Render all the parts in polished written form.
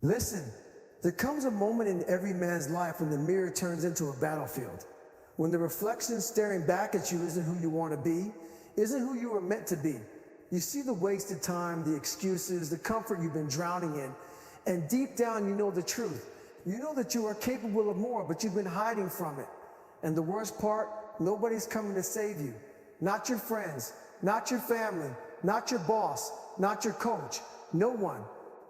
Listen, there comes a moment in every man's life when the mirror turns into a battlefield. When the reflection staring back at you isn't who you want to be, isn't who you were meant to be. You see the wasted time, the excuses, the comfort you've been drowning in, and deep down you know the truth. You know that you are capable of more, but you've been hiding from it. And the worst part, nobody's coming to save you. Not your friends, not your family, not your boss, not your coach. No one.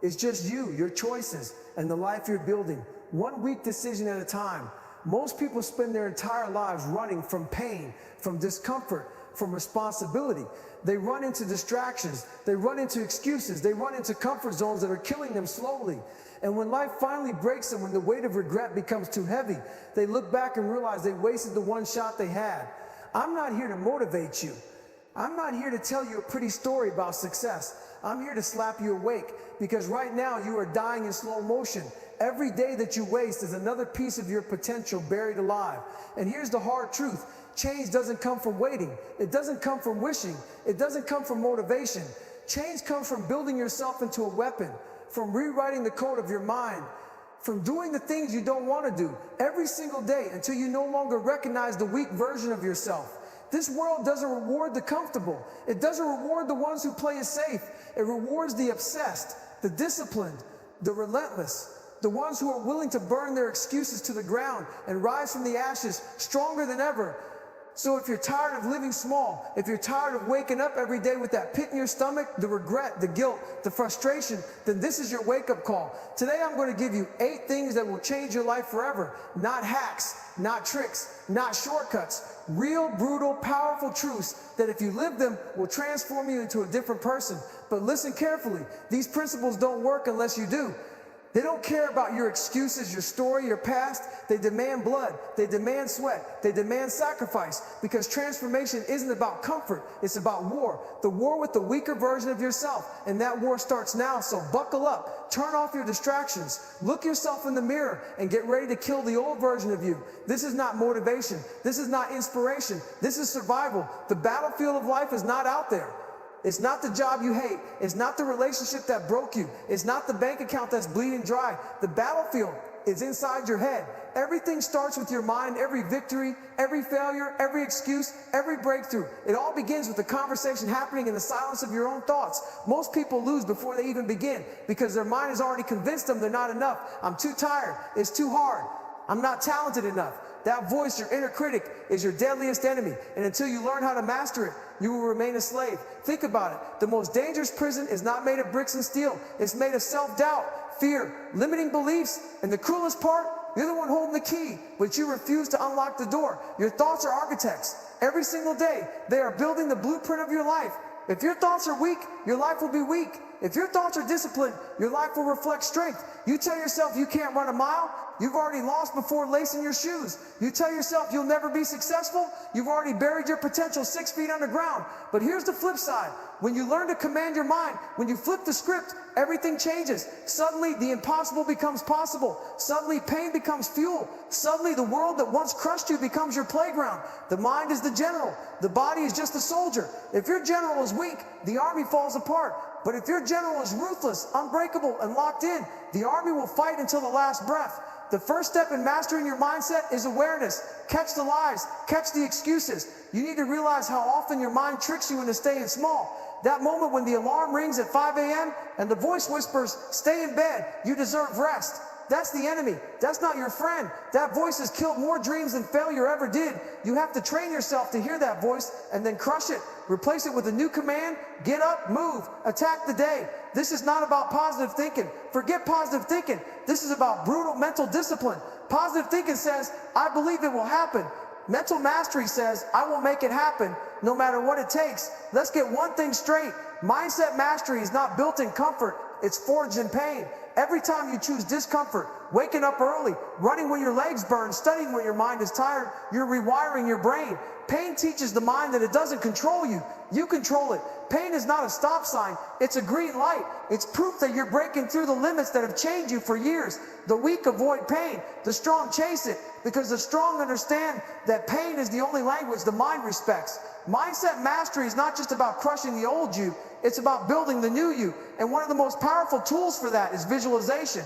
It's just you, your choices, and the life you're building, one weak decision at a time. Most people spend their entire lives running from pain, from discomfort, from responsibility. They run into distractions, they run into excuses, they run into comfort zones that are killing them slowly. And when life finally breaks them, when the weight of regret becomes too heavy, they look back and realize they wasted the one shot they had. I'm not here to motivate you. I'm not here to tell you a pretty story about success. I'm here to slap you awake, because right now you are dying in slow motion. Every day that you waste is another piece of your potential buried alive. And here's the hard truth. Change doesn't come from waiting. It doesn't come from wishing. It doesn't come from motivation. Change comes from building yourself into a weapon, from rewriting the code of your mind, from doing the things you don't want to do every single day until you no longer recognize the weak version of yourself. This world doesn't reward the comfortable. It doesn't reward the ones who play it safe. It rewards the obsessed, the disciplined, the relentless, the ones who are willing to burn their excuses to the ground and rise from the ashes stronger than ever. So if you're tired of living small, if you're tired of waking up every day with that pit in your stomach, the regret, the guilt, the frustration, then this is your wake-up call. Today I'm going to give you 8 things that will change your life forever. Not hacks, not tricks, not shortcuts. Real, brutal, powerful truths that if you live them will transform you into a different person. But listen carefully. These principles don't work unless you do. They don't care about your excuses, your story, your past. They demand blood. They demand sweat. They demand sacrifice, because transformation isn't about comfort. It's about war. The war with the weaker version of yourself. And that war starts now, so buckle up. Turn off your distractions. Look yourself in the mirror and get ready to kill the old version of you. This is not motivation. This is not inspiration. This is survival. The battlefield of life is not out there. It's not the job you hate. It's not the relationship that broke you. It's not the bank account that's bleeding dry. The battlefield is inside your head. Everything starts with your mind. Every victory, every failure, every excuse, every breakthrough. It all begins with a conversation happening in the silence of your own thoughts. Most people lose before they even begin because their mind has already convinced them they're not enough. I'm too tired. It's too hard. I'm not talented enough. That voice, your inner critic, is your deadliest enemy. And until you learn how to master it, you will remain a slave. Think about it. The most dangerous prison is not made of bricks and steel. It's made of self-doubt, fear, limiting beliefs. And the cruelest part, you're the one holding the key, but you refuse to unlock the door. Your thoughts are architects. Every single day, they are building the blueprint of your life. If your thoughts are weak, your life will be weak. If your thoughts are disciplined, your life will reflect strength. You tell yourself you can't run a mile, you've already lost before lacing your shoes. You tell yourself you'll never be successful, you've already buried your potential 6 feet underground. But here's the flip side. When you learn to command your mind, when you flip the script, everything changes. Suddenly, the impossible becomes possible. Suddenly, pain becomes fuel. Suddenly, the world that once crushed you becomes your playground. The mind is the general. The body is just a soldier. If your general is weak, the army falls apart. But if your general is ruthless, unbreakable, and locked in, the army will fight until the last breath. The first step in mastering your mindset is awareness. Catch the lies, catch the excuses. You need to realize how often your mind tricks you into staying small. That moment when the alarm rings at 5 a.m. and the voice whispers, stay in bed, you deserve rest. That's the enemy. That's not your friend. That voice has killed more dreams than failure ever did. You have to train yourself to hear that voice and then crush it. Replace it with a new command. Get up, move, attack the day. This is not about positive thinking. Forget positive thinking. This is about brutal mental discipline. Positive thinking says, I believe it will happen. Mental mastery says, I will make it happen no matter what it takes. Let's get one thing straight. Mindset mastery is not built in comfort. It's forged in pain. Every time you choose discomfort, waking up early, running when your legs burn, studying when your mind is tired, you're rewiring your brain. Pain teaches the mind that it doesn't control you. You control it. Pain is not a stop sign. It's a green light. It's proof that you're breaking through the limits that have chained you for years. The weak avoid pain. The strong chase it, because the strong understand that pain is the only language the mind respects. Mindset mastery is not just about crushing the old you. It's about building the new you. And one of the most powerful tools for that is visualization.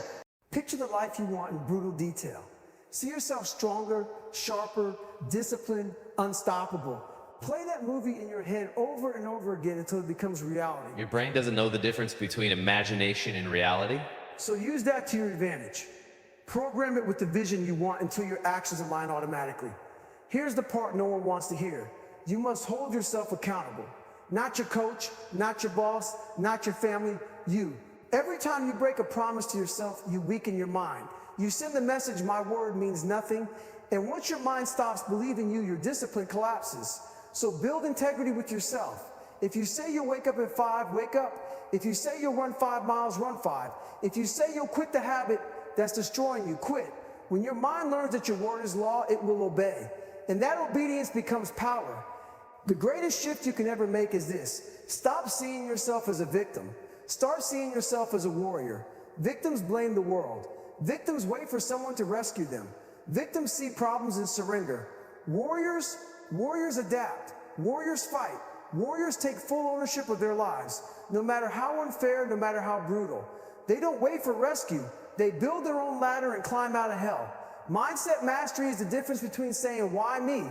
Picture the life you want in brutal detail. See yourself stronger, sharper, disciplined, unstoppable. Play that movie in your head over and over again until it becomes reality. Your brain doesn't know the difference between imagination and reality. So use that to your advantage. Program it with the vision you want until your actions align automatically. Here's the part no one wants to hear. You must hold yourself accountable. Not your coach, not your boss, not your family, you. Every time you break a promise to yourself, you weaken your mind. You send the message, my word means nothing. And once your mind stops believing you, your discipline collapses. So build integrity with yourself. If you say you'll wake up at 5, wake up. If you say you'll run 5 miles, run 5. If you say you'll quit the habit that's destroying you, quit. When your mind learns that your word is law, it will obey. And that obedience becomes power. The greatest shift you can ever make is this. Stop seeing yourself as a victim. Start seeing yourself as a warrior. Victims blame the world. Victims wait for someone to rescue them. Victims see problems and surrender. Warriors adapt. Warriors fight. Warriors take full ownership of their lives, no matter how unfair, no matter how brutal. They don't wait for rescue. They build their own ladder and climb out of hell. Mindset mastery is the difference between saying, why me,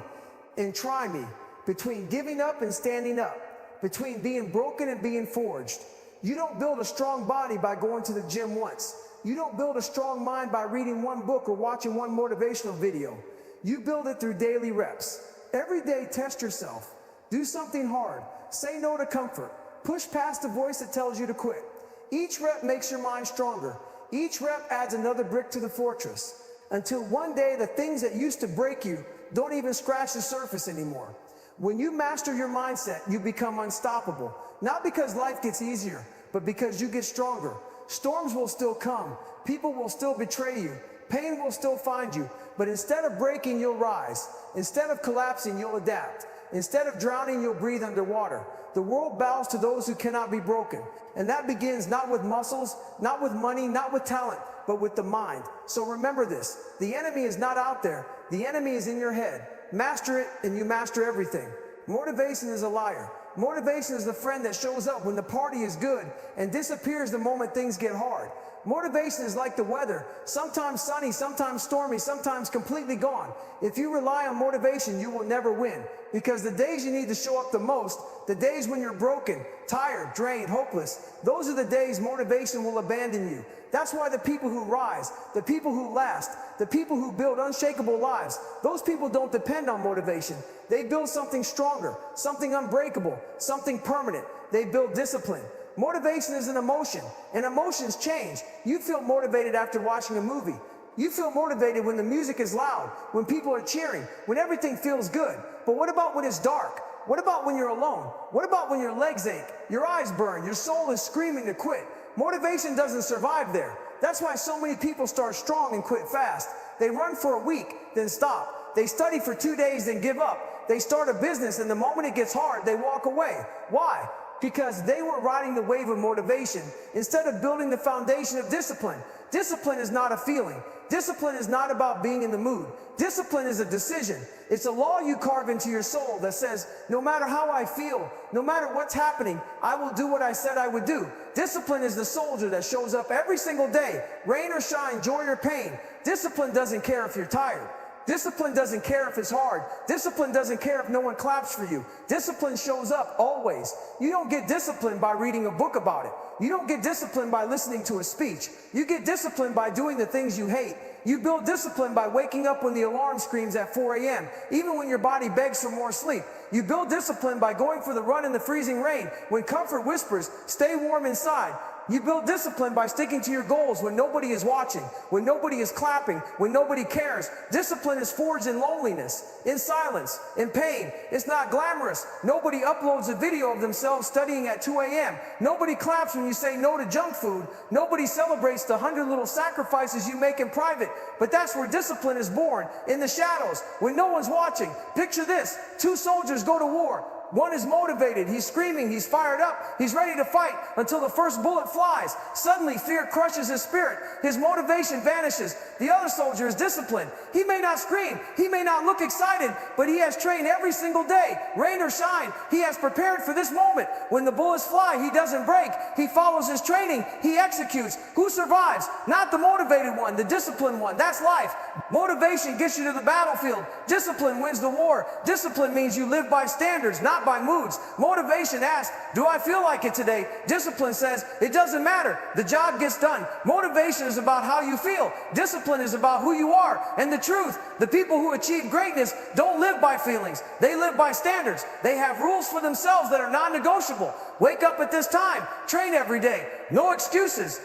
and try me, between giving up and standing up, between being broken and being forged. You don't build a strong body by going to the gym once. You don't build a strong mind by reading one book or watching one motivational video. You build it through daily reps. Every day, test yourself. Do something hard. Say no to comfort. Push past the voice that tells you to quit. Each rep makes your mind stronger. Each rep adds another brick to the fortress. Until one day, the things that used to break you don't even scratch the surface anymore. When you master your mindset, you become unstoppable. Not because life gets easier, but because you get stronger. Storms will still come. People will still betray you. Pain will still find you. But instead of breaking, you'll rise. Instead of collapsing, you'll adapt. Instead of drowning, you'll breathe underwater. The world bows to those who cannot be broken. And that begins not with muscles, not with money, not with talent, but with the mind. So remember this. The enemy is not out there. The enemy is in your head. Master it and you master everything. Motivation is a liar. Motivation is the friend that shows up when the party is good and disappears the moment things get hard. Motivation is like the weather, sometimes sunny, sometimes stormy, sometimes completely gone. If you rely on motivation, you will never win, because the days you need to show up the most, the days when you're broken, tired, drained, hopeless, those are the days motivation will abandon you. That's why the people who rise, the people who last, the people who build unshakable lives, those people don't depend on motivation. They build something stronger, something unbreakable, something permanent. They build discipline. Motivation is an emotion, and emotions change. You feel motivated after watching a movie. You feel motivated when the music is loud, when people are cheering, when everything feels good. But what about when it's dark? What about when you're alone? What about when your legs ache, your eyes burn, your soul is screaming to quit? Motivation doesn't survive there. That's why so many people start strong and quit fast. They run for a week, then stop. They study for 2 days, then give up. They start a business, and the moment it gets hard, they walk away. Why? Because they were riding the wave of motivation instead of building the foundation of discipline. Discipline is not a feeling. Discipline is not about being in the mood. Discipline is a decision. It's a law you carve into your soul that says, no matter how I feel, no matter what's happening, I will do what I said I would do. Discipline is the soldier that shows up every single day, rain or shine, joy or pain. Discipline doesn't care if you're tired. Discipline doesn't care if it's hard. Discipline doesn't care if no one claps for you. Discipline shows up always. You don't get disciplined by reading a book about it. You don't get disciplined by listening to a speech. You get disciplined by doing the things you hate. You build discipline by waking up when the alarm screams at 4 a.m., even when your body begs for more sleep. You build discipline by going for the run in the freezing rain when comfort whispers, stay warm inside. You build discipline by sticking to your goals when nobody is watching, when nobody is clapping, when nobody cares. Discipline is forged in loneliness, in silence, in pain. It's not glamorous. Nobody uploads a video of themselves studying at 2 a.m. Nobody claps when you say no to junk food. Nobody celebrates the 100 little sacrifices you make in private. But that's where discipline is born, in the shadows, when no one's watching. Picture this: 2 soldiers go to war. One is motivated, he's screaming, he's fired up, he's ready to fight until the first bullet flies. Suddenly, fear crushes his spirit. His motivation vanishes. The other soldier is disciplined. He may not scream, he may not look excited, but he has trained every single day, rain or shine. He has prepared for this moment. When the bullets fly, he doesn't break. He follows his training, he executes. Who survives? Not the motivated one, the disciplined one. That's life. Motivation gets you to the battlefield. Discipline wins the war. Discipline means you live by standards, not by moods. Motivation asks, do I feel like it today? Discipline says, it doesn't matter. The job gets done. Motivation is about how you feel. Discipline is about who you are. And the truth, the people who achieve greatness don't live by feelings. They live by standards. They have rules for themselves that are non-negotiable. Wake up at this time. Train every day. No excuses.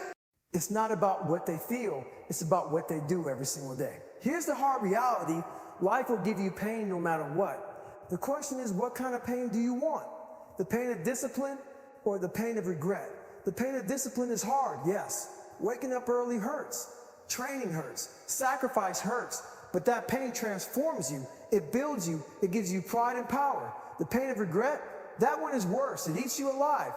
It's not about what they feel. It's about what they do every single day. Here's the hard reality. Life will give you pain no matter what. The question is, what kind of pain do you want? The pain of discipline or the pain of regret? The pain of discipline is hard, yes. Waking up early hurts. Training hurts. Sacrifice hurts. But that pain transforms you. It builds you. It gives you pride and power. The pain of regret, that one is worse. It eats you alive.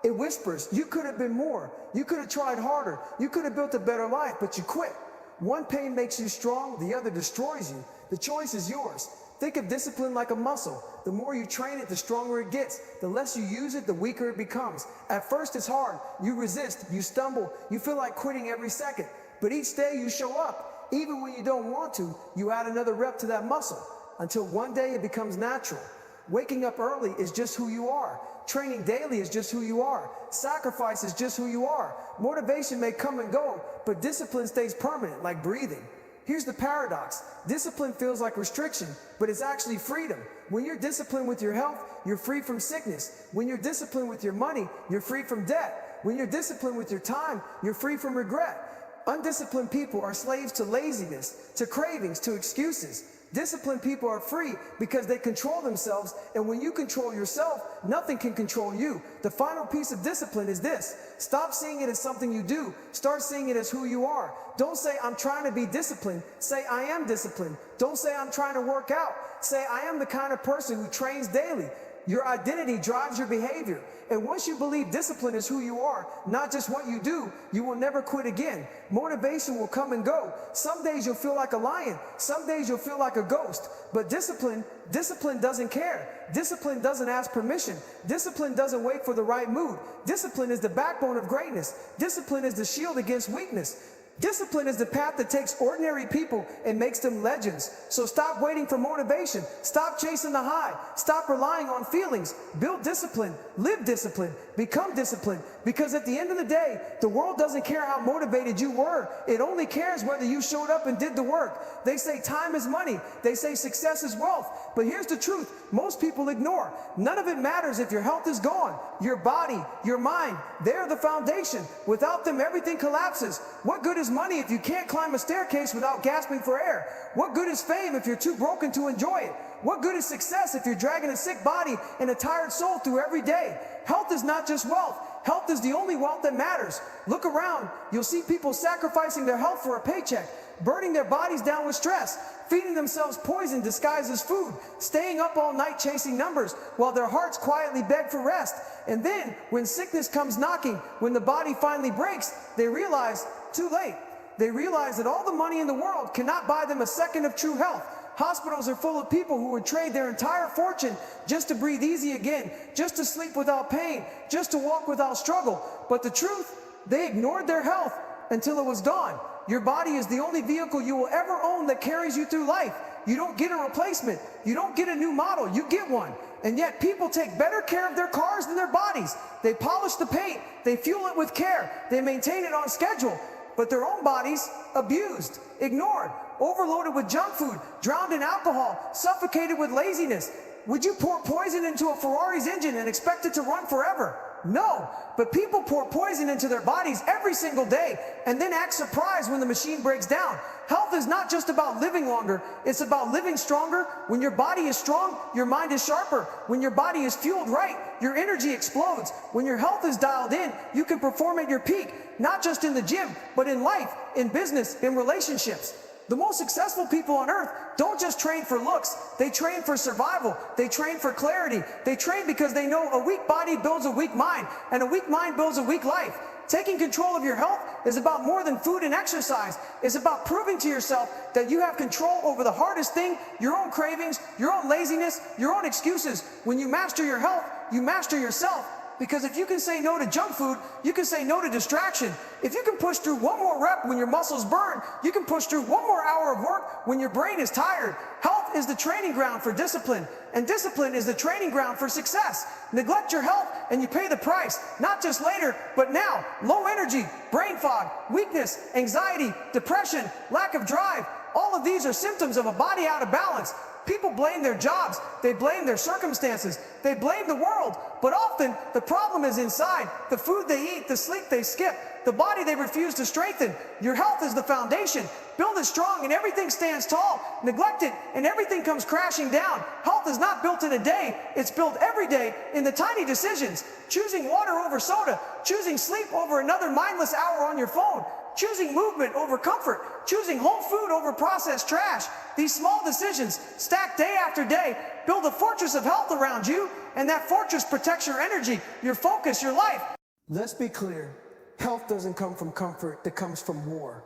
It whispers, you could have been more. You could have tried harder. You could have built a better life, but you quit. One pain makes you strong, the other destroys you. The choice is yours. Think of discipline like a muscle. The more you train it, the stronger it gets. The less you use it, the weaker it becomes. At first it's hard. You resist, you stumble, you feel like quitting every second. But each day you show up. Even when you don't want to, you add another rep to that muscle. Until one day it becomes natural. Waking up early is just who you are. Training daily is just who you are. Sacrifice is just who you are. Motivation may come and go, but discipline stays permanent, like breathing. Here's the paradox. Discipline feels like restriction, but it's actually freedom. When you're disciplined with your health, you're free from sickness. When you're disciplined with your money, you're free from debt. When you're disciplined with your time, you're free from regret. Undisciplined people are slaves to laziness, to cravings, to excuses. Disciplined people are free because they control themselves, and when you control yourself, nothing can control you. The final piece of discipline is this. Stop seeing it as something you do. Start seeing it as who you are. Don't say, I'm trying to be disciplined. Say, I am disciplined. Don't say, I'm trying to work out. Say, I am the kind of person who trains daily. Your identity drives your behavior. And once you believe discipline is who you are, not just what you do, you will never quit again. Motivation will come and go. Some days you'll feel like a lion. Some days you'll feel like a ghost. But discipline doesn't care. Discipline doesn't ask permission. Discipline doesn't wait for the right mood. Discipline is the backbone of greatness. Discipline is the shield against weakness. Discipline is the path that takes ordinary people and makes them legends. So stop waiting for motivation. Stop chasing the high. Stop relying on feelings. Build discipline. Live discipline. Become disciplined. Because at the end of the day, the world doesn't care how motivated you were. It only cares whether you showed up and did the work. They say time is money. They say success is wealth. But here's the truth. Most people ignore. None of it matters if your health is gone. Your body, your mind, they're the foundation. Without them, everything collapses. What good is money if you can't climb a staircase without gasping for air? What good is fame if you're too broken to enjoy it? What good is success if you're dragging a sick body and a tired soul through every day? Health is not just wealth. Health is the only wealth that matters. Look around. You'll see people sacrificing their health for a paycheck, burning their bodies down with stress, feeding themselves poison disguised as food, staying up all night chasing numbers while their hearts quietly beg for rest. And then, when sickness comes knocking, when the body finally breaks, they realize, too late. They realize that all the money in the world cannot buy them a second of true health. Hospitals are full of people who would trade their entire fortune just to breathe easy again, just to sleep without pain, just to walk without struggle. But the truth, they ignored their health until it was gone. Your body is the only vehicle you will ever own that carries you through life. You don't get a replacement. You don't get a new model. You get one. And yet people take better care of their cars than their bodies. They polish the paint. They fuel it with care. They maintain it on schedule. But their own bodies, abused, ignored, overloaded with junk food, drowned in alcohol, suffocated with laziness. Would you pour poison into a Ferrari's engine and expect it to run forever? No, but people pour poison into their bodies every single day and then act surprised when the machine breaks down. Health is not just about living longer, it's about living stronger. When your body is strong, your mind is sharper. When your body is fueled right, your energy explodes. When your health is dialed in, you can perform at your peak, not just in the gym, but in life, in business, in relationships. The most successful people on earth don't just train for looks. They train for survival. They train for clarity. They train because they know a weak body builds a weak mind, and a weak mind builds a weak life. Taking control of your health is about more than food and exercise. It's about proving to yourself that you have control over the hardest thing, your own cravings, your own laziness, your own excuses. When you master your health, you master yourself. Because if you can say no to junk food, you can say no to distraction. If you can push through one more rep when your muscles burn, you can push through one more hour of work when your brain is tired. Health is the training ground for discipline, and discipline is the training ground for success. Neglect your health and you pay the price, not just later, but now. Low energy, brain fog, weakness, anxiety, depression, lack of drive. All of these are symptoms of a body out of balance. People blame their jobs, they blame their circumstances, they blame the world, but often the problem is inside. The food they eat, the sleep they skip, the body they refuse to strengthen. Your health is the foundation. Build it strong and everything stands tall. Neglect it and everything comes crashing down. Health is not built in a day, it's built every day in the tiny decisions. Choosing water over soda, choosing sleep over another mindless hour on your phone, choosing movement over comfort, choosing whole food over processed trash. These small decisions, stacked day after day, build a fortress of health around you, and that fortress protects your energy, your focus, your life. Let's be clear. Health doesn't come from comfort, it comes from war.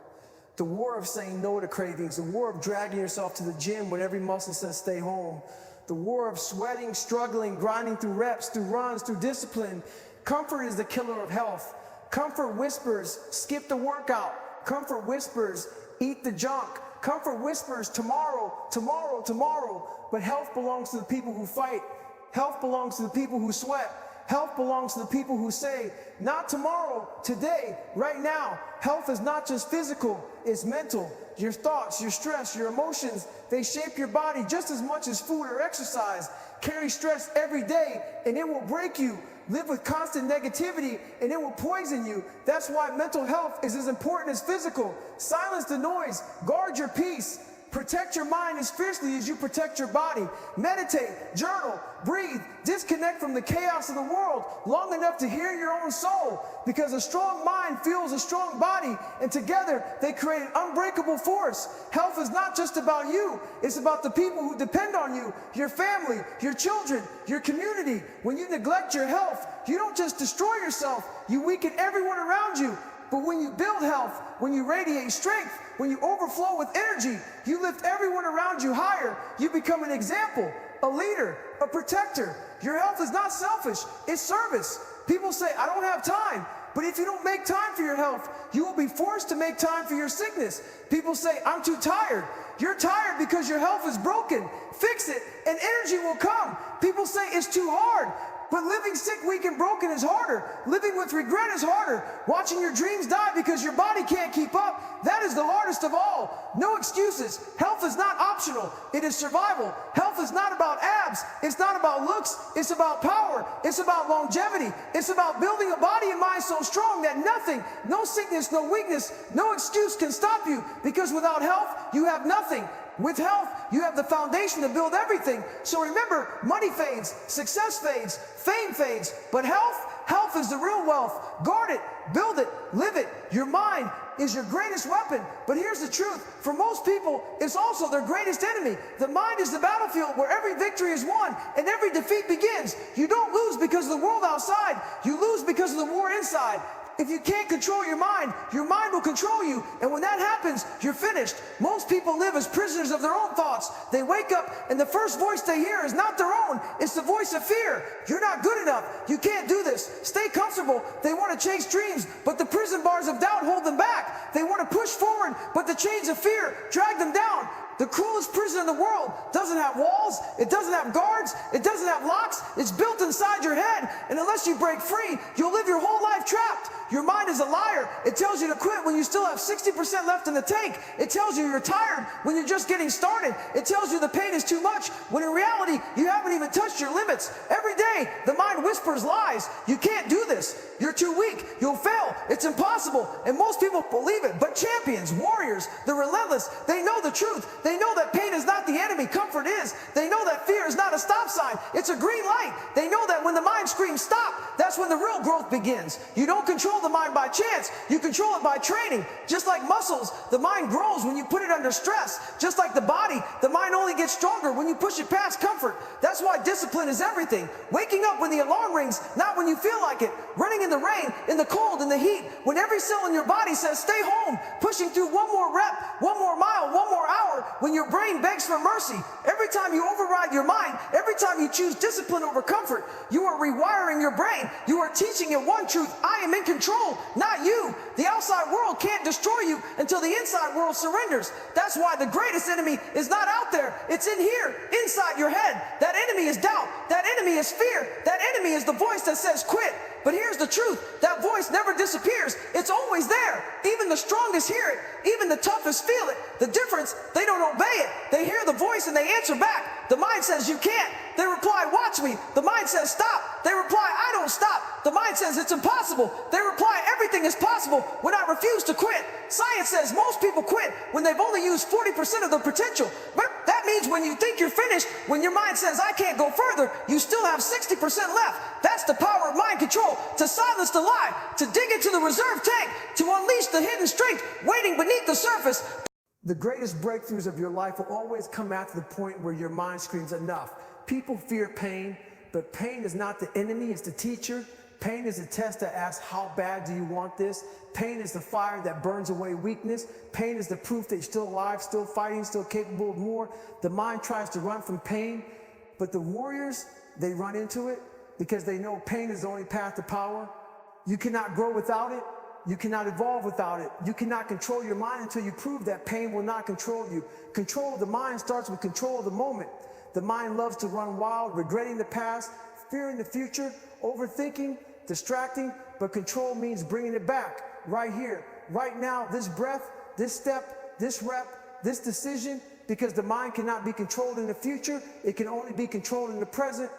The war of saying no to cravings, the war of dragging yourself to the gym when every muscle says stay home, the war of sweating, struggling, grinding through reps, through runs, through discipline. Comfort is the killer of health. Comfort whispers, skip the workout. Comfort whispers, eat the junk. Comfort whispers, tomorrow, tomorrow, tomorrow. But health belongs to the people who fight. Health belongs to the people who sweat. Health belongs to the people who say, not tomorrow, today, right now. Health is not just physical, it's mental. Your thoughts, your stress, your emotions, they shape your body just as much as food or exercise. Carry stress every day and it will break you. Live with constant negativity and it will poison you. That's why mental health is as important as physical. Silence the noise, guard your peace. Protect your mind as fiercely as you protect your body. Meditate, journal, breathe, disconnect from the chaos of the world long enough to hear your own soul. Because a strong mind fuels a strong body, and together they create an unbreakable force. Health is not just about you, it's about the people who depend on you, your family, your children, your community. When you neglect your health, you don't just destroy yourself, you weaken everyone around you. But when you build health, when you radiate strength, when you overflow with energy, you lift everyone around you higher. You become an example, a leader, a protector. Your health is not selfish, it's service. People say, I don't have time. But if you don't make time for your health, you will be forced to make time for your sickness. People say, I'm too tired. You're tired because your health is broken. Fix it and energy will come. People say it's too hard. But living sick, weak, and broken is harder. Living with regret is harder. Watching your dreams die because your body can't keep up, that is the hardest of all. No excuses. Health is not optional. It is survival. Health is not about abs. It's not about looks. It's about power. It's about longevity. It's about building a body and mind so strong that nothing, no sickness, no weakness, no excuse can stop you. Because without health, you have nothing. With health, you have the foundation to build everything. So remember, money fades, success fades, fame fades, but health is the real wealth. Guard it, build it, live it. Your mind is your greatest weapon. But here's the truth. For most people, it's also their greatest enemy. The mind is the battlefield where every victory is won and every defeat begins. You don't lose because of the world outside. You lose because of the war inside. If you can't control your mind will control you. And when that happens, you're finished. Most people live as prisoners of their own thoughts. They wake up and the first voice they hear is not their own. It's the voice of fear. You're not good enough. You can't do this. Stay comfortable. They want to chase dreams, but the prison bars of doubt hold them back. They want to push forward, but the chains of fear drag them down. The cruelest prison in the world doesn't have walls, it doesn't have guards, it doesn't have locks, it's built inside your head, and unless you break free, you'll live your whole life trapped. Your mind is a liar. It tells you to quit when you still have 60% left in the tank. It tells you you're tired when you're just getting started. It tells you the pain is too much, when in reality, you haven't even touched your limits. Every day, the mind whispers lies. You can't do this. You're too weak. You'll fail. It's impossible. And most people believe it. But champions, warriors, the relentless, they know the truth. They know that pain is not the enemy, comfort is. They know that fear is not a stop sign, it's a green light. They know that when the mind screams stop, that's when the real growth begins. You don't control the mind by chance, you control it by training. Just like muscles, the mind grows when you put it under stress. Just like the body, the mind only gets stronger when you push it past comfort. That's why discipline is everything. Waking up when the alarm rings, not when you feel like it. Running in the rain, in the cold, in the heat, when every cell in your body says stay home. Pushing through one more rep, one more mile, one more hour, when your brain begs for mercy. Every time you override your mind, every time you choose discipline over comfort, you are rewiring your brain. You are teaching it one truth: I am in control, not you. The outside world can't destroy you until the inside world surrenders. That's why the greatest enemy is not out there. It's in here, inside your head. That enemy is doubt. That enemy is fear. That enemy is the voice that says quit. But here's the truth, that voice never disappears. It's always there. Even the strongest hear it. Even the toughest feel it. The difference, they don't obey it. They hear the voice and they answer back. The mind says you can't. They reply, watch me. The mind says stop. They reply, I don't stop. The mind says it's impossible. They reply, everything is possible when I refuse to quit. Science says most people quit when they've only used 40% of their potential. But that means when you think you're finished, when your mind says I can't go further, you still have 60% left. That's the power of mind control, to silence the lie, to dig into the reserve tank, to unleash the hidden strength waiting beneath the surface. The greatest breakthroughs of your life will always come after the point where your mind screams enough. People fear pain, but pain is not the enemy, it's the teacher. Pain is a test that asks, how bad do you want this? Pain is the fire that burns away weakness. Pain is the proof that you're still alive, still fighting, still capable of more. The mind tries to run from pain, but the warriors, they run into it because they know pain is the only path to power. You cannot grow without it. You cannot evolve without it. You cannot control your mind until you prove that pain will not control you. Control of the mind starts with control of the moment. The mind loves to run wild, regretting the past, fearing the future, overthinking, distracting, but control means bringing it back, right here, right now, this breath, this step, this rep, this decision, because the mind cannot be controlled in the future, it can only be controlled in the present,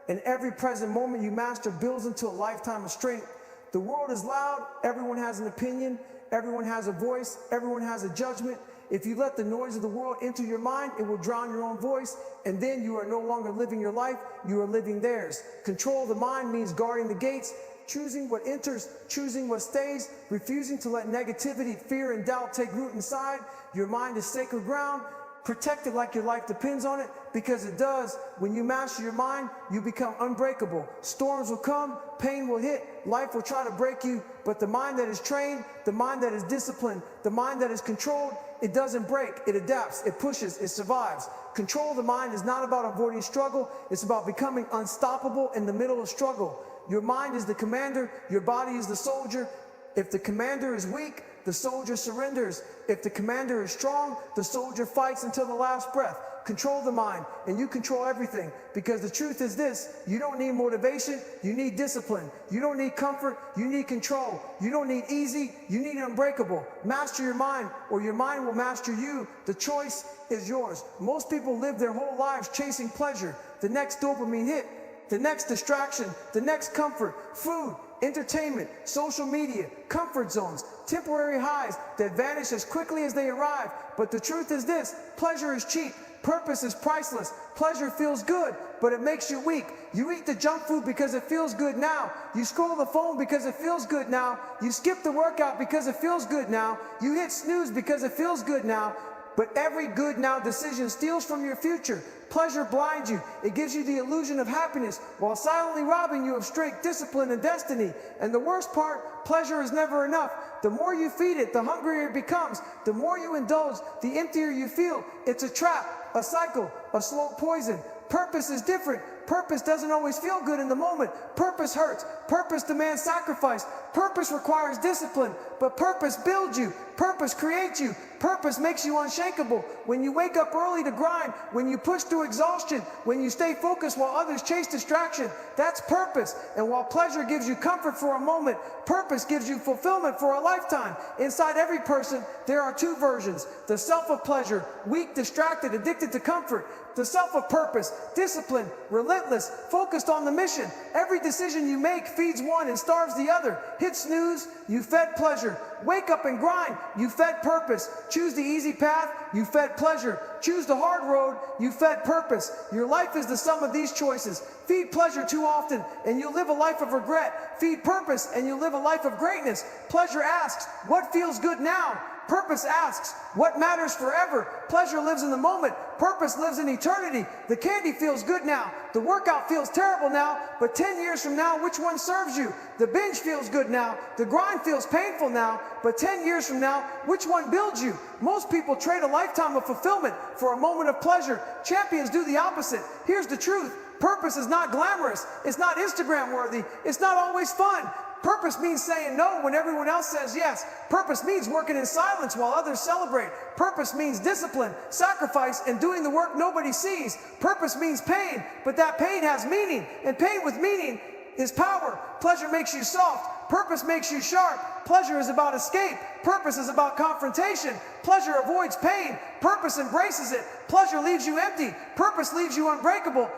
and every present moment you master builds into a lifetime of strength. The world is loud, everyone has an opinion, everyone has a voice, everyone has a judgment. If you let the noise of the world enter your mind, it will drown your own voice, and then you are no longer living your life, you are living theirs. Control of the mind means guarding the gates, choosing what enters, choosing what stays, refusing to let negativity, fear, and doubt take root inside. Your mind is sacred ground. Protect it like your life depends on it, because it does. When you master your mind, you become unbreakable. Storms will come, pain will hit, life will try to break you, but the mind that is trained, the mind that is disciplined, the mind that is controlled, it doesn't break, it adapts, it pushes, it survives. Control of the mind is not about avoiding struggle, it's about becoming unstoppable in the middle of struggle. Your mind is the commander, your body is the soldier. If the commander is weak, the soldier surrenders. If the commander is strong, the soldier fights until the last breath. Control the mind, and you control everything. Because the truth is this, you don't need motivation, you need discipline. You don't need comfort, you need control. You don't need easy, you need unbreakable. Master your mind, or your mind will master you. The choice is yours. Most people live their whole lives chasing pleasure, the next dopamine hit, the next distraction, the next comfort, food, entertainment, social media, comfort zones, temporary highs that vanish as quickly as they arrive. But the truth is this, pleasure is cheap, purpose is priceless. Pleasure feels good, but it makes you weak. You eat the junk food because it feels good now. You scroll the phone because it feels good now. You skip the workout because it feels good now. You hit snooze because it feels good now. But every good now decision steals from your future. Pleasure blinds you. It gives you the illusion of happiness while silently robbing you of strength, discipline, and destiny. And the worst part, pleasure is never enough. The more you feed it, the hungrier it becomes. The more you indulge, the emptier you feel. It's a trap, a cycle, a slow poison. Purpose is different. Purpose doesn't always feel good in the moment. Purpose hurts. Purpose demands sacrifice. Purpose requires discipline. But purpose builds you. Purpose creates you. Purpose makes you unshakable. When you wake up early to grind, when you push through exhaustion, when you stay focused while others chase distraction, that's purpose. And while pleasure gives you comfort for a moment, purpose gives you fulfillment for a lifetime. Inside every person, there are two versions. The self of pleasure, weak, distracted, addicted to comfort. The self of purpose, disciplined, relentless, focused on the mission. Every decision you make feeds one and starves the other. Hit snooze, you fed pleasure. Wake up and grind. You fed purpose. Choose the easy path. You fed pleasure. Choose the hard road. You fed purpose. Your life is the sum of these choices. Feed pleasure too often and you'll live a life of regret. Feed purpose and you'll live a life of greatness. Pleasure asks, what feels good now? Purpose asks, what matters forever? Pleasure lives in the moment. Purpose lives in eternity. The candy feels good now. The workout feels terrible now. But 10 years from now, which one serves you? The binge feels good now. The grind feels painful now. But 10 years from now, which one builds you? Most people trade a lifetime of fulfillment for a moment of pleasure. Champions do the opposite. Here's the truth. Purpose is not glamorous. It's not Instagram worthy. It's not always fun. Purpose means saying no when everyone else says yes. Purpose means working in silence while others celebrate. Purpose means discipline, sacrifice, and doing the work nobody sees. Purpose means pain, but that pain has meaning, and pain with meaning is power. Pleasure makes you soft. Purpose makes you sharp. Pleasure is about escape. Purpose is about confrontation. Pleasure avoids pain. Purpose embraces it. Pleasure leaves you empty. Purpose leaves you unbreakable.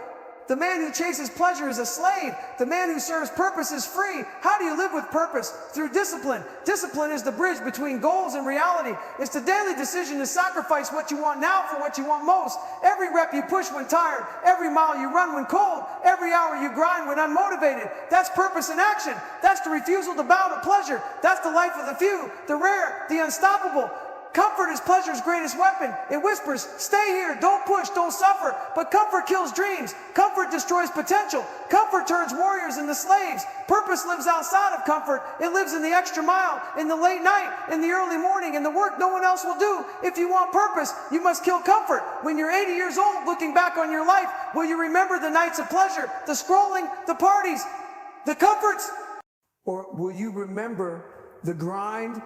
The man who chases pleasure is a slave. The man who serves purpose is free. How do you live with purpose? Through discipline. Discipline is the bridge between goals and reality. It's the daily decision to sacrifice what you want now for what you want most. Every rep you push when tired. Every mile you run when cold. Every hour you grind when unmotivated. That's purpose in action. That's the refusal to bow to pleasure. That's the life of the few, the rare, the unstoppable. Comfort is pleasure's greatest weapon. It whispers, stay here, don't push, don't suffer. But comfort kills dreams. Comfort destroys potential. Comfort turns warriors into slaves. Purpose lives outside of comfort. It lives in the extra mile, in the late night, in the early morning, in the work no one else will do. If you want purpose, you must kill comfort. When you're 80 years old, looking back on your life, will you remember the nights of pleasure, the scrolling, the parties, the comforts? Or will you remember the grind,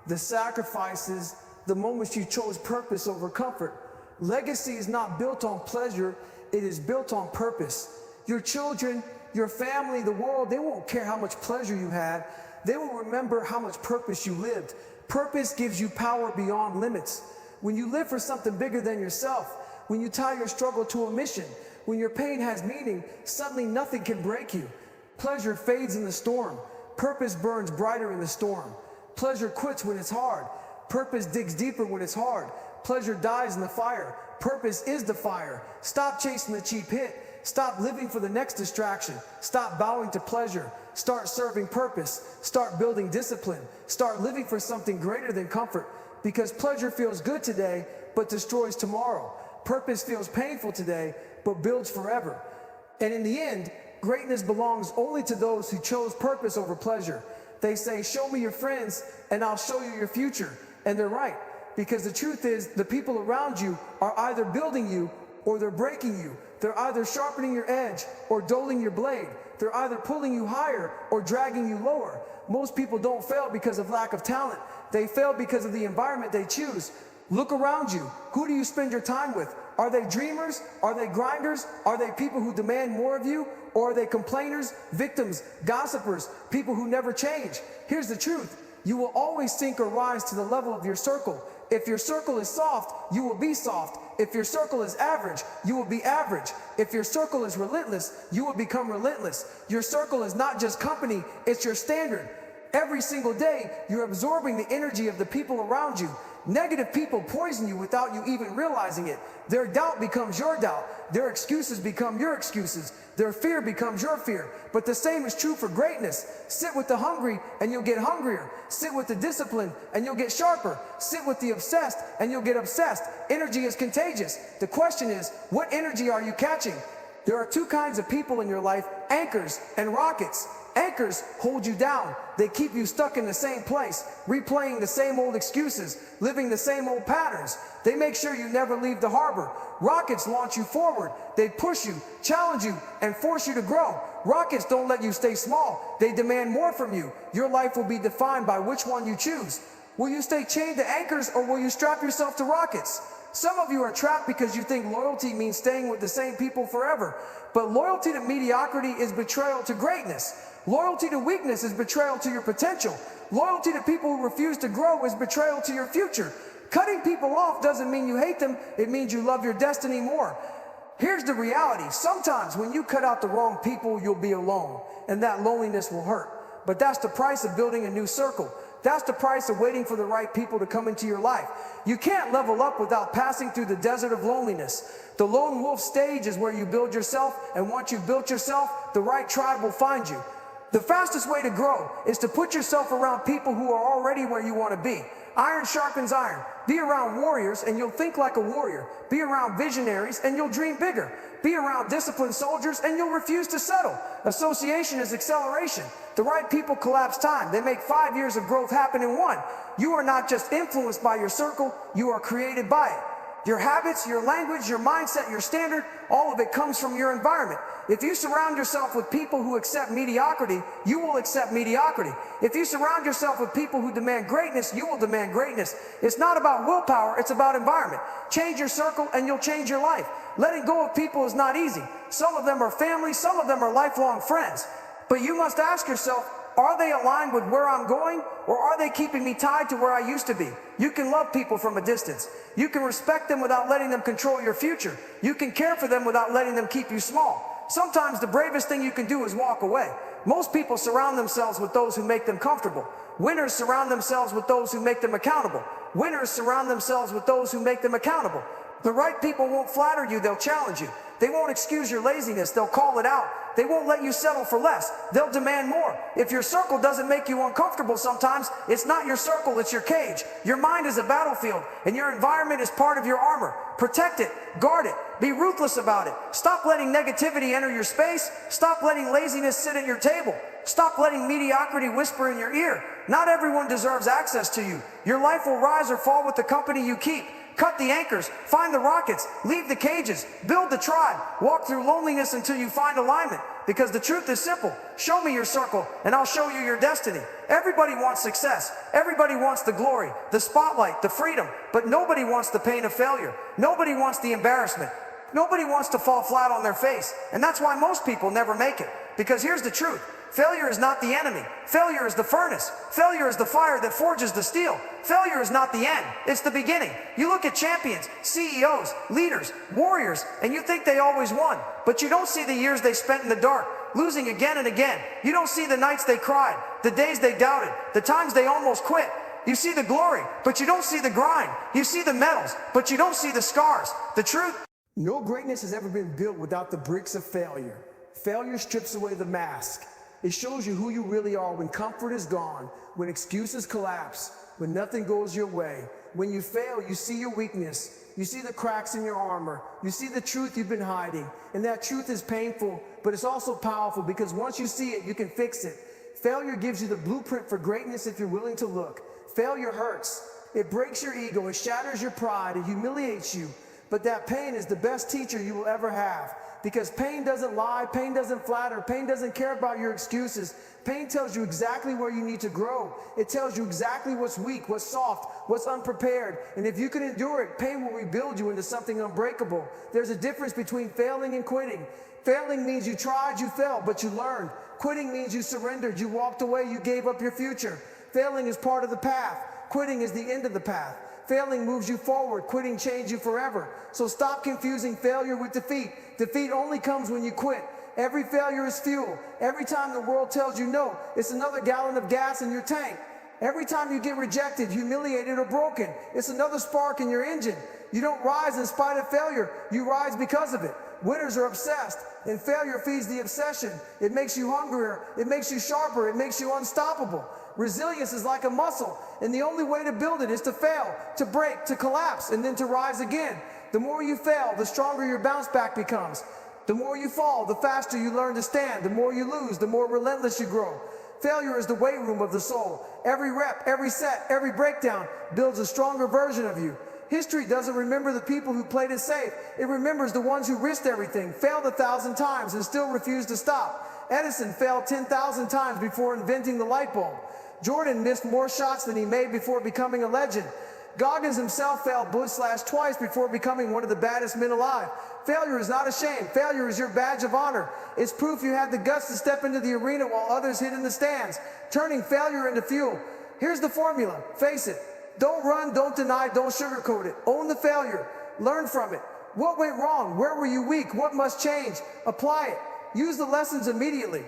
the sacrifices, the moments you chose purpose over comfort? Legacy is not built on pleasure, it is built on purpose. Your children, your family, the world, they won't care how much pleasure you had. They will remember how much purpose you lived. Purpose gives you power beyond limits. When you live for something bigger than yourself, when you tie your struggle to a mission, when your pain has meaning, suddenly nothing can break you. Pleasure fades in the storm. Purpose burns brighter in the storm. Pleasure quits when it's hard. Purpose digs deeper when it's hard. Pleasure dies in the fire. Purpose is the fire. Stop chasing the cheap hit. Stop living for the next distraction. Stop bowing to pleasure. Start serving purpose. Start building discipline. Start living for something greater than comfort. Because pleasure feels good today, but destroys tomorrow. Purpose feels painful today, but builds forever. And in the end, greatness belongs only to those who chose purpose over pleasure. They say, show me your friends and I'll show you your future. And they're right, because the truth is the people around you are either building you or they're breaking you. They're either sharpening your edge or dulling your blade. They're either pulling you higher or dragging you lower. Most people don't fail because of lack of talent. They fail because of the environment they choose. Look around you. Who do you spend your time with? Are they dreamers? Are they grinders? Are they people who demand more of you? Or are they complainers, victims, gossipers, people who never change? Here's the truth. You will always sink or rise to the level of your circle. If your circle is soft, you will be soft. If your circle is average, you will be average. If your circle is relentless, you will become relentless. Your circle is not just company, it's your standard. Every single day, you're absorbing the energy of the people around you. Negative people poison you without you even realizing it. Their doubt becomes your doubt. Their excuses become your excuses. Their fear becomes your fear. But the same is true for greatness. Sit with the hungry and you'll get hungrier. Sit with the disciplined and you'll get sharper. Sit with the obsessed and you'll get obsessed. Energy is contagious. The question is, what energy are you catching? There are two kinds of people in your life, anchors and rockets. Anchors hold you down. They keep you stuck in the same place, replaying the same old excuses, living the same old patterns. They make sure you never leave the harbor. Rockets launch you forward. They push you, challenge you, and force you to grow. Rockets don't let you stay small. They demand more from you. Your life will be defined by which one you choose. Will you stay chained to anchors or will you strap yourself to rockets? Some of you are trapped because you think loyalty means staying with the same people forever. But loyalty to mediocrity is betrayal to greatness. Loyalty to weakness is betrayal to your potential. Loyalty to people who refuse to grow is betrayal to your future. Cutting people off doesn't mean you hate them, it means you love your destiny more. Here's the reality. Sometimes when you cut out the wrong people, you'll be alone, and that loneliness will hurt. But that's the price of building a new circle. That's the price of waiting for the right people to come into your life. You can't level up without passing through the desert of loneliness. The lone wolf stage is where you build yourself, and once you've built yourself, the right tribe will find you. The fastest way to grow is to put yourself around people who are already where you want to be. Iron sharpens iron. Be around warriors and you'll think like a warrior. Be around visionaries and you'll dream bigger. Be around disciplined soldiers and you'll refuse to settle. Association is acceleration. The right people collapse time. They make 5 years of growth happen in one. You are not just influenced by your circle, you are created by it. Your habits, your language, your mindset, your standard, all of it comes from your environment. If you surround yourself with people who accept mediocrity, you will accept mediocrity. If you surround yourself with people who demand greatness, you will demand greatness. It's not about willpower, it's about environment. Change your circle and you'll change your life. Letting go of people is not easy. Some of them are family, some of them are lifelong friends. But you must ask yourself, are they aligned with where I'm going, or are they keeping me tied to where I used to be? You can love people from a distance. You can respect them without letting them control your future. You can care for them without letting them keep you small. Sometimes the bravest thing you can do is walk away. Most people surround themselves with those who make them comfortable. Winners surround themselves with those who make them accountable. Winners surround themselves with those who make them accountable. The right people won't flatter you, they'll challenge you. They won't excuse your laziness, they'll call it out. They won't let you settle for less, they'll demand more. If your circle doesn't make you uncomfortable sometimes, it's not your circle, it's your cage. Your mind is a battlefield, and your environment is part of your armor. Protect it, guard it, be ruthless about it. Stop letting negativity enter your space. Stop letting laziness sit at your table. Stop letting mediocrity whisper in your ear. Not everyone deserves access to you. Your life will rise or fall with the company you keep. Cut the anchors, find the rockets, leave the cages, build the tribe, walk through loneliness until you find alignment. Because the truth is simple. Show me your circle and I'll show you your destiny. Everybody wants success. Everybody wants the glory, the spotlight, the freedom, but nobody wants the pain of failure. Nobody wants the embarrassment. Nobody wants to fall flat on their face. And that's why most people never make it. Because here's the truth. Failure is not the enemy. Failure is the furnace. Failure is the fire that forges the steel. Failure is not the end. It's the beginning. You look at champions, CEOs, leaders, warriors, and you think they always won. But you don't see the years they spent in the dark, losing again and again. You don't see the nights they cried, the days they doubted, the times they almost quit. You see the glory, but you don't see the grind. You see the medals, but you don't see the scars. The truth. No greatness has ever been built without the bricks of failure. Failure strips away the mask. It shows you who you really are when comfort is gone, when excuses collapse, when nothing goes your way. When you fail, you see your weakness. You see the cracks in your armor. You see the truth you've been hiding. And that truth is painful, but it's also powerful because once you see it, you can fix it. Failure gives you the blueprint for greatness if you're willing to look. Failure hurts. It breaks your ego. It shatters your pride. It humiliates you. But that pain is the best teacher you will ever have. Because pain doesn't lie, pain doesn't flatter, pain doesn't care about your excuses. Pain tells you exactly where you need to grow. It tells you exactly what's weak, what's soft, what's unprepared. And if you can endure it, pain will rebuild you into something unbreakable. There's a difference between failing and quitting. Failing means you tried, you failed, but you learned. Quitting means you surrendered, you walked away, you gave up your future. Failing is part of the path. Quitting is the end of the path. Failing moves you forward, quitting changes you forever. So stop confusing failure with defeat. Defeat only comes when you quit. Every failure is fuel. Every time the world tells you no, it's another gallon of gas in your tank. Every time you get rejected, humiliated, or broken, it's another spark in your engine. You don't rise in spite of failure, you rise because of it. Winners are obsessed, and failure feeds the obsession. It makes you hungrier, it makes you sharper, it makes you unstoppable. Resilience is like a muscle, and the only way to build it is to fail, to break, to collapse, and then to rise again. The more you fail, the stronger your bounce back becomes. The more you fall, the faster you learn to stand. The more you lose, the more relentless you grow. Failure is the weight room of the soul. Every rep, every set, every breakdown builds a stronger version of you. History doesn't remember the people who played it safe. It remembers the ones who risked everything, failed 1,000 times, and still refused to stop. Edison failed 10,000 times before inventing the light bulb. Jordan missed more shots than he made before becoming a legend. Goggins himself failed twice before becoming one of the baddest men alive. Failure is not a shame. Failure is your badge of honor. It's proof you had the guts to step into the arena while others hid in the stands, turning failure into fuel. Here's the formula. Face it. Don't run, don't deny, don't sugarcoat it. Own the failure. Learn from it. What went wrong? Where were you weak? What must change? Apply it. Use the lessons immediately.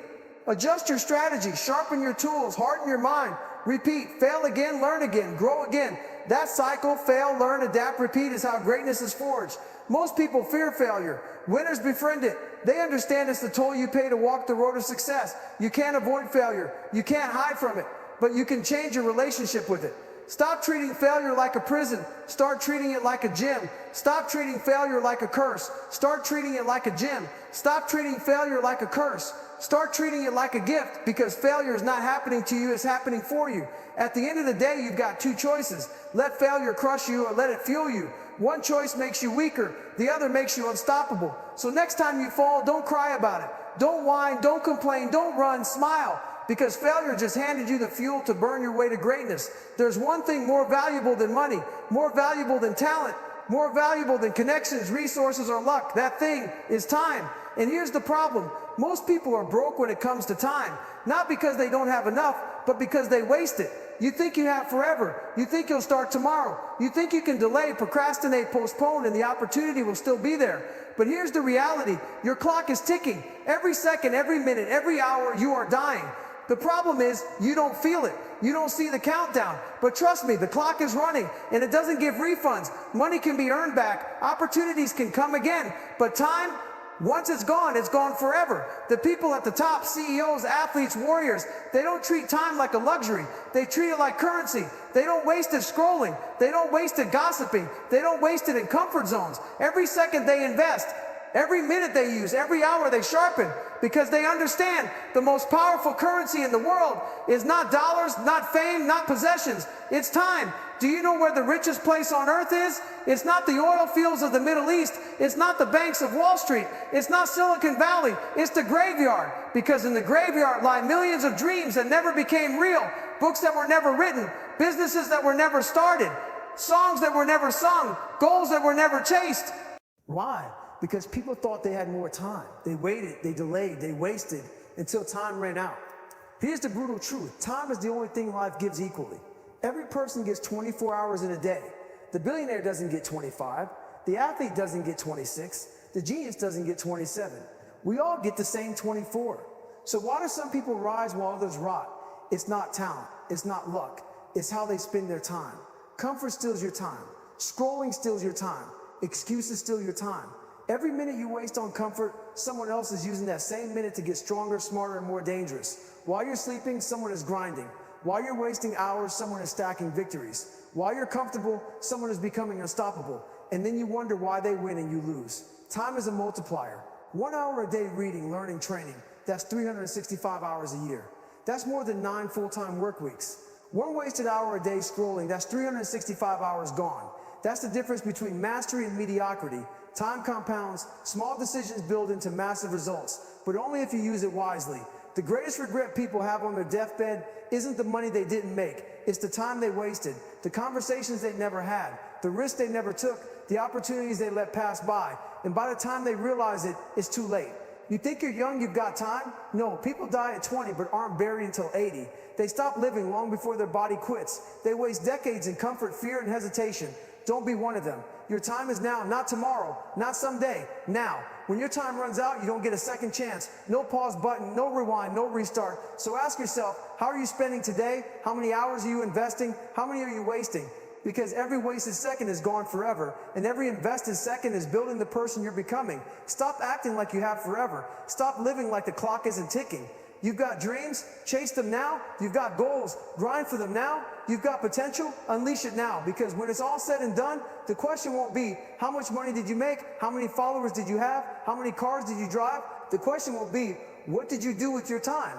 Adjust your strategy, sharpen your tools, harden your mind. repeat, fail again, learn again, grow again. That cycle, fail, learn, adapt, repeat, is how greatness is forged. Most people fear failure. Winners befriend it. They understand it's the toll you pay to walk the road of success. You can't avoid failure. You can't hide from it, but you can change your relationship with it. Stop treating failure like a prison. Start treating it like a gym. Stop treating failure like a curse. Start treating it like a gym. Stop treating failure like a curse. Start treating it like a gift, because failure is not happening to you, it's happening for you. At the end of the day, you've got two choices. Let failure crush you or let it fuel you. One choice makes you weaker, the other makes you unstoppable. So next time you fall, don't cry about it. Don't whine, don't complain, don't run, smile. Because failure just handed you the fuel to burn your way to greatness. There's one thing more valuable than money, more valuable than talent, more valuable than connections, resources, or luck. That thing is time. And here's the problem. Most people are broke when it comes to time. Not because they don't have enough, but because they waste it. You think you have forever. You think you'll start tomorrow. You think you can delay, procrastinate, postpone, and the opportunity will still be there. But here's the reality. Your clock is ticking. Every second, every minute, every hour, you are dying. The problem is, you don't feel it. You don't see the countdown. But trust me, the clock is running, and it doesn't give refunds. Money can be earned back. Opportunities can come again. But time, once it's gone forever. The people at the top, CEOs, athletes, warriors, they don't treat time like a luxury. They treat it like currency. They don't waste it scrolling. They don't waste it gossiping. They don't waste it in comfort zones. Every second they invest, every minute they use, every hour they sharpen, because they understand the most powerful currency in the world is not dollars, not fame, not possessions. It's time. Do you know where the richest place on earth is? It's not the oil fields of the Middle East. It's not the banks of Wall Street. It's not Silicon Valley. It's the graveyard. Because in the graveyard lie millions of dreams that never became real, books that were never written, businesses that were never started, songs that were never sung, goals that were never chased. Why? Because people thought they had more time. They waited, they delayed, they wasted until time ran out. Here's the brutal truth. Time is the only thing life gives equally. Every person gets 24 hours in a day. The billionaire doesn't get 25. The athlete doesn't get 26. The genius doesn't get 27. We all get the same 24. So why do some people rise while others rot? It's not talent. It's not luck. It's how they spend their time. Comfort steals your time. Scrolling steals your time. Excuses steal your time. Every minute you waste on comfort, someone else is using that same minute to get stronger, smarter, and more dangerous. While you're sleeping, someone is grinding. While you're wasting hours, someone is stacking victories. While you're comfortable, someone is becoming unstoppable. And then you wonder why they win and you lose. Time is a multiplier. 1 hour a day reading, learning, training. That's 365 hours a year. That's more than 9 full-time work weeks. 1 wasted hour a day scrolling, that's 365 hours gone. That's the difference between mastery and mediocrity. Time compounds, small decisions build into massive results, but only if you use it wisely. The greatest regret people have on their deathbed isn't the money they didn't make, it's the time they wasted, the conversations they never had, the risks they never took, the opportunities they let pass by. And by the time they realize it, it's too late. You think you're young, you've got time? No, people die at 20 but aren't buried until 80. They stop living long before their body quits. They waste decades in comfort, fear, and hesitation. Don't be one of them. Your time is now, not tomorrow, not someday, now. When your time runs out, you don't get a second chance. No pause button, no rewind, no restart. So ask yourself, how are you spending today? How many hours are you investing? How many are you wasting? Because every wasted second is gone forever, and every invested second is building the person you're becoming. Stop acting like you have forever. Stop living like the clock isn't ticking. You've got dreams, chase them now. You've got goals, grind for them now. You've got potential, unleash it now. Because when it's all said and done, the question won't be, how much money did you make? How many followers did you have? How many cars did you drive? The question will be, what did you do with your time?